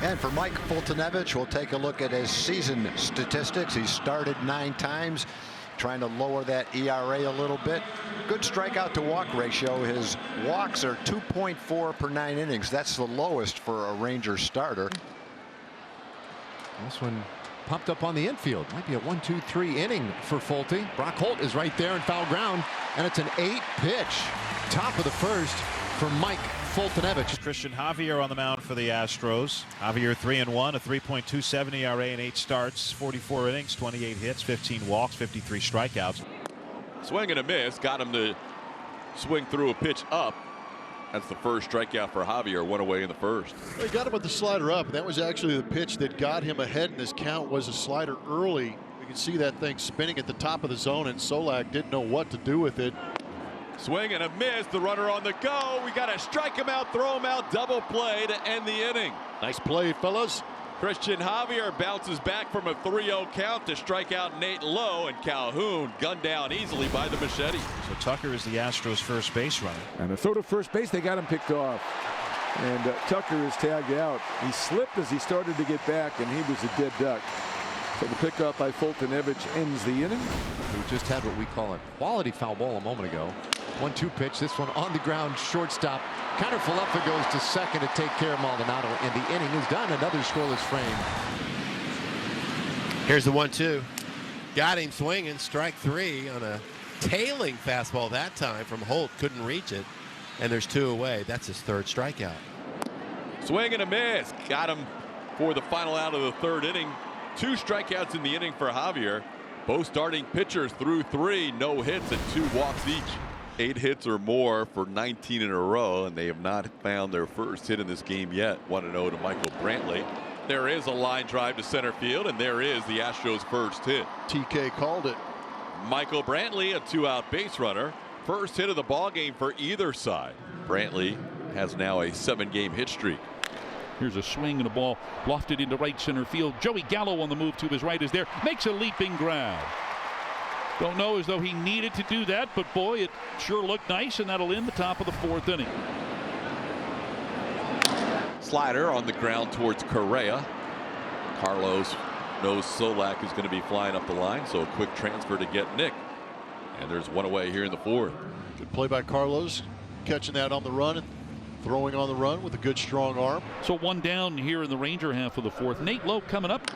And for Mike Foltynewicz, we'll take a look at his season statistics. He started 9 times, trying to lower that ERA a little bit. Good strikeout to walk ratio. His walks are 2.4 per 9 innings. That's the lowest for a Rangers starter. This one pumped up on the infield. Might be a 1-2-3 inning for Folty. Brock Holt is right there in foul ground, and it's an 8-pitch. Top of the first for Mike Foltynewicz. Christian Javier on the mound for the Astros. Javier 3-1, a 3.27 ERA in 8 starts, 44 innings, 28 hits, 15 walks, 53 strikeouts. Swing and a miss, got him to swing through a pitch up. That's the first strikeout for Javier, 1 away in the first. Well, he got him with the slider up, and that was actually the pitch that got him ahead in this count. Was a slider early. You can see that thing spinning at the top of the zone, and Solak didn't know what to do with it. Swing and a miss, the runner on the go. We got to strike him out, throw him out, double play to end the inning. Nice play, fellas. Christian Javier bounces back from a 3-0 count to strike out Nate Lowe, and Calhoun gunned down easily by the machete. So Tucker is the Astros' first base runner. And a throw to first base, they got him picked off. And Tucker is tagged out. He slipped as he started to get back, and he was a dead duck. So the pickoff by Foltynewicz ends the inning. We just had what we call a quality foul ball a moment ago. 1-2 pitch. This one on the ground, shortstop. Kiner Falefa goes to second to take care of Maldonado, and the inning is done. Another scoreless frame. Here's the 1-2. Got him swinging. Strike 3 on a tailing fastball that time from Holt. Couldn't reach it. And there's 2 away. That's his 3rd strikeout. Swing and a miss. Got him for the final out of the 3rd inning. 2 strikeouts in the inning for Javier. Both starting pitchers threw 3, no hits, and 2 walks each. 8 hits or more for 19 in a row, and they have not found their first hit in this game yet. 1-0 to Michael Brantley. There is a line drive to center field, and there is the Astros' first hit. TK called it. Michael Brantley, a 2-out base runner. First hit of the ball game for either side. Brantley has now a 7-game hit streak. Here's a swing and a ball lofted into right center field. Joey Gallo on the move to his right is there. Makes a leaping grab. Don't know as though he needed to do that, but boy, it sure looked nice, and that'll end the top of the 4th inning. Slider on the ground towards Correa. Carlos knows Solak is going to be flying up the line, so a quick transfer to get Nick. And there's 1 away here in the 4th. Good play by Carlos, catching that on the run and throwing on the run with a good strong arm. So 1 down here in the Ranger half of the 4th. Nate Lowe coming up.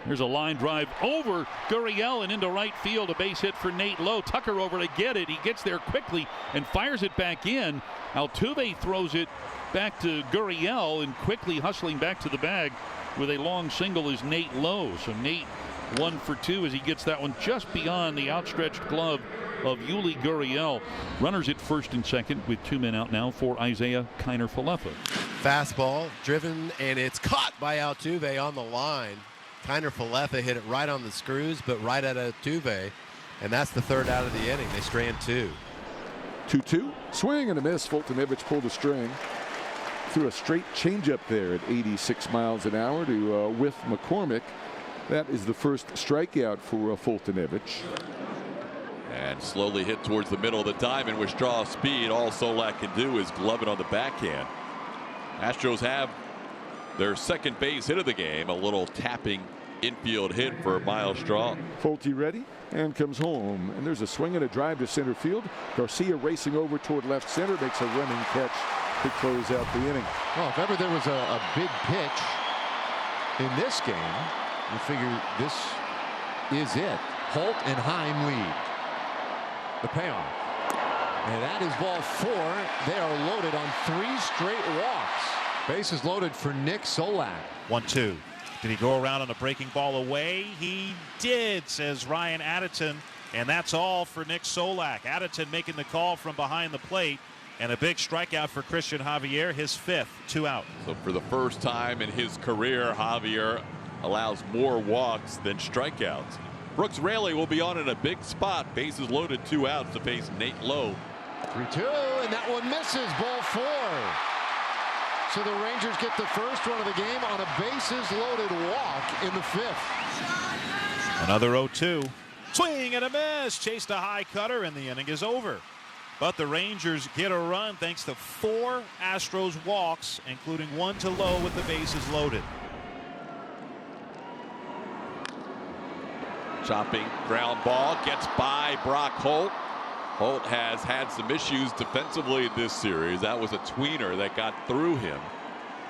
Here's a line drive over Gurriel and into right field. A base hit for Nate Lowe. Tucker over to get it. He gets there quickly and fires it back in. Altuve throws it back to Gurriel, and quickly hustling back to the bag with a long single is Nate Lowe. So Nate 1 for 2 as he gets that one just beyond the outstretched glove of Yuli Gurriel. Runners at first and second with 2 men out now for Isaiah Kiner Falefa. Fastball driven, and it's caught by Altuve on the line. Kiner Falefa hit it right on the screws, but right at Altuve, and that's the 3rd out of the inning. They strand 2. 2-2. Swing and a miss. Foltynewicz pulled a string. Threw a straight changeup there at 86 miles an hour to whiff McCormick. That is the first strikeout for Foltynewicz. And slowly hit towards the middle of the diamond with straw speed. All Solak can do is glove it on the backhand. Astros have their 2nd base hit of the game, a little tapping infield hit for Miles Straw. Folty ready and comes home, and there's a swing and a drive to center field. Garcia racing over toward left center, makes a running catch to close out the inning. Well, if ever there was a big pitch in this game, you figure this is it. Holt and Heim lead. The payoff. And that is ball 4. They are loaded on 3 straight walks. Bases loaded for Nick Solak. 1-2. Did he go around on a breaking ball away? He did, says Ryan Addison. And that's all for Nick Solak. Addison making the call from behind the plate. And a big strikeout for Christian Javier, his 5th, 2 out. So for the first time in his career, Javier allows more walks than strikeouts. Brooks Raley will be on in a big spot. Bases loaded, 2 outs to face Nate Lowe. 3-2, and that one misses. Ball 4. So the Rangers get the first run of the game on a bases loaded walk in the 5th. Another 0-2. Swing and a miss. Chased a high cutter, and the inning is over. but the Rangers get a run thanks to 4 Astros walks, including 1 to Lowe with the bases loaded. Chopping ground ball gets by Brock Holt. Holt has had some issues defensively this series. That was a tweener that got through him.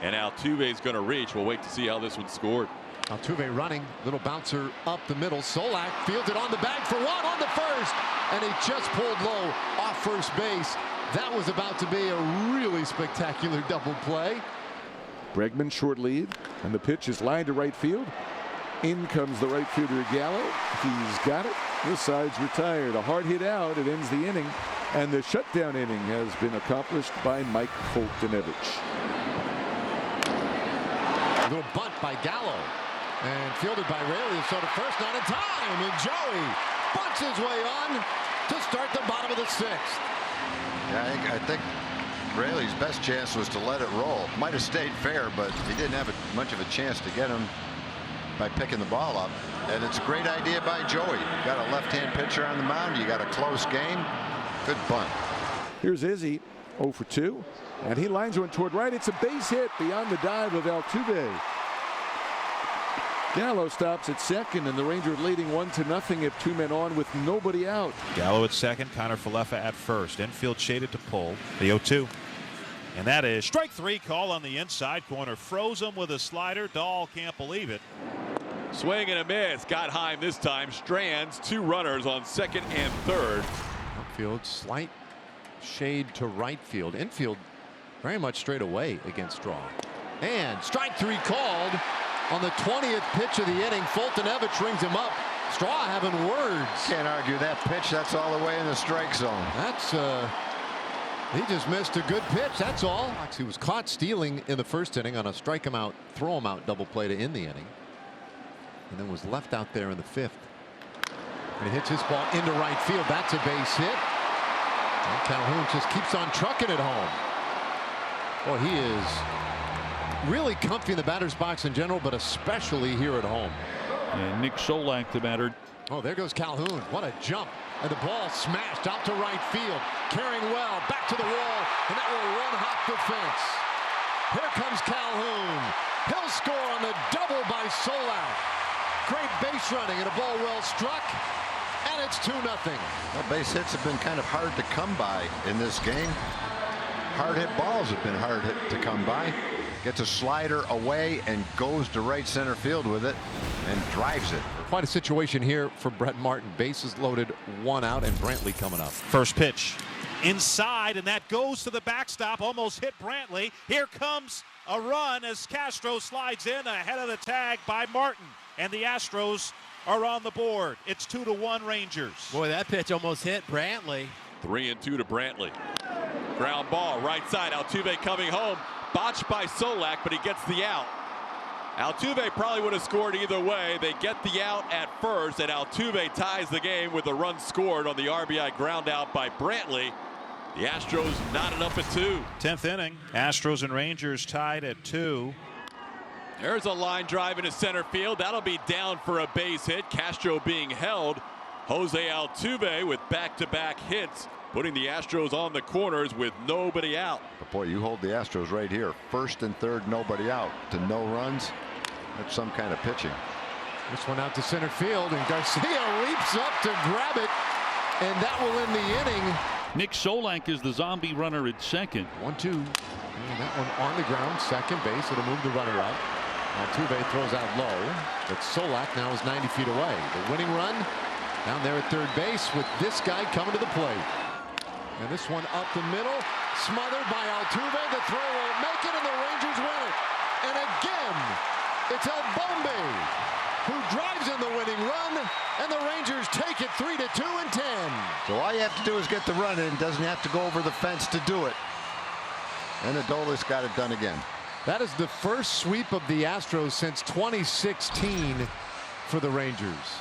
And Altuve's going to reach. We'll wait to see how this one scored. Altuve running, little bouncer up the middle. Solak fielded on the bag for 1 on the first, and he just pulled Lowe off first base. That was about to be a really spectacular double play. Bregman short lead, and the pitch is lined to right field. In comes the right fielder Gallo. He's got it. This side's retired. A hard hit out. It ends the inning, and the shutdown inning has been accomplished by Mike Foltynewicz. A little bunt by Gallo. And fielded by Raley, so to first, not in time, and Joey bunts his way on to start the bottom of the 6th. Yeah, I think Raley's best chance was to let it roll. Might have stayed fair, but he didn't have much of a chance to get him by picking the ball up. And it's a great idea by Joey. You got a left-hand pitcher on the mound. You got a close game. Good bunt. Here's Izzy, 0 for 2, and he lines one toward right. It's a base hit beyond the dive of Altuve. Gallo stops at second, and the Rangers leading 1-0 if 2 men on with nobody out. Gallo at second, Connor Falefa at first. Infield shaded to pull. The 0-2. And that is strike 3 call on the inside corner. Froze him with a slider. Dahl can't believe it. Swing and a miss. Got Heim this time. Strands 2 runners on second and third. Outfield slight shade to right field. Infield very much straight away against Straw. And strike 3 called. On the 20th pitch of the inning, Foltynewicz rings him up. Straw having words. Can't argue that pitch. That's all the way in the strike zone. That's he just missed a good pitch. That's all. He was caught stealing in the first inning on a strike him out, throw him out double play to end the inning, and then was left out there in the 5th. And he hits his ball into right field. That's a base hit. And Calhoun just keeps on trucking it home. Boy, he is really comfy in the batter's box in general, but especially here at home. And Nick Solak, the batter. Oh, there goes Calhoun. What a jump. And the ball smashed out to right field. Carrying well back to the wall, and that will one-hop the fence. Here comes Calhoun. He'll score on the double by Solak. Great base running and a ball well struck, and it's 2-0. Well, base hits have been kind of hard to come by in this game. Hard hit balls have been hard hit to come by. Gets a slider away and goes to right center field with it and drives it. Quite a situation here for Brett Martin. Bases loaded, 1 out, and Brantley coming up. First pitch inside, and that goes to the backstop. Almost hit Brantley. Here comes a run as Castro slides in ahead of the tag by Martin, and the Astros are on the board. It's 2-1 Rangers. Boy, that pitch almost hit Brantley. 3-2 to Brantley. Ground ball right side. Altuve coming home. Botched by Solak, but he gets the out. Altuve probably would have scored either way. They get the out at first, and Altuve ties the game with a run scored on the RBI ground out by Brantley. The Astros knotted up at 2. 10th inning. Astros and Rangers tied at 2. There's a line drive into center field. That'll be down for a base hit. Castro being held. Jose Altuve with back-to-back hits, putting the Astros on the corners with nobody out. But boy, you hold the Astros right here. First and third, nobody out to no runs. That's some kind of pitching. This one out to center field, and Garcia leaps up to grab it, and that will end the inning. Nick Solak is the zombie runner at second. 1-2. And that one on the ground, second base. It'll move the runner up. Altuve throws out low, but Solak now is 90 feet away. The winning run down there at third base with this guy coming to the plate. And this one up the middle, smothered by Altuve. The throw will make it, and the Rangers win it. And again, it's El Bombe who drives in the winning run, and the Rangers take it 3-2 in 10. So all you have to do is get the run in. Doesn't have to go over the fence to do it. And Adolis got it done again. That is the first sweep of the Astros since 2016 for the Rangers.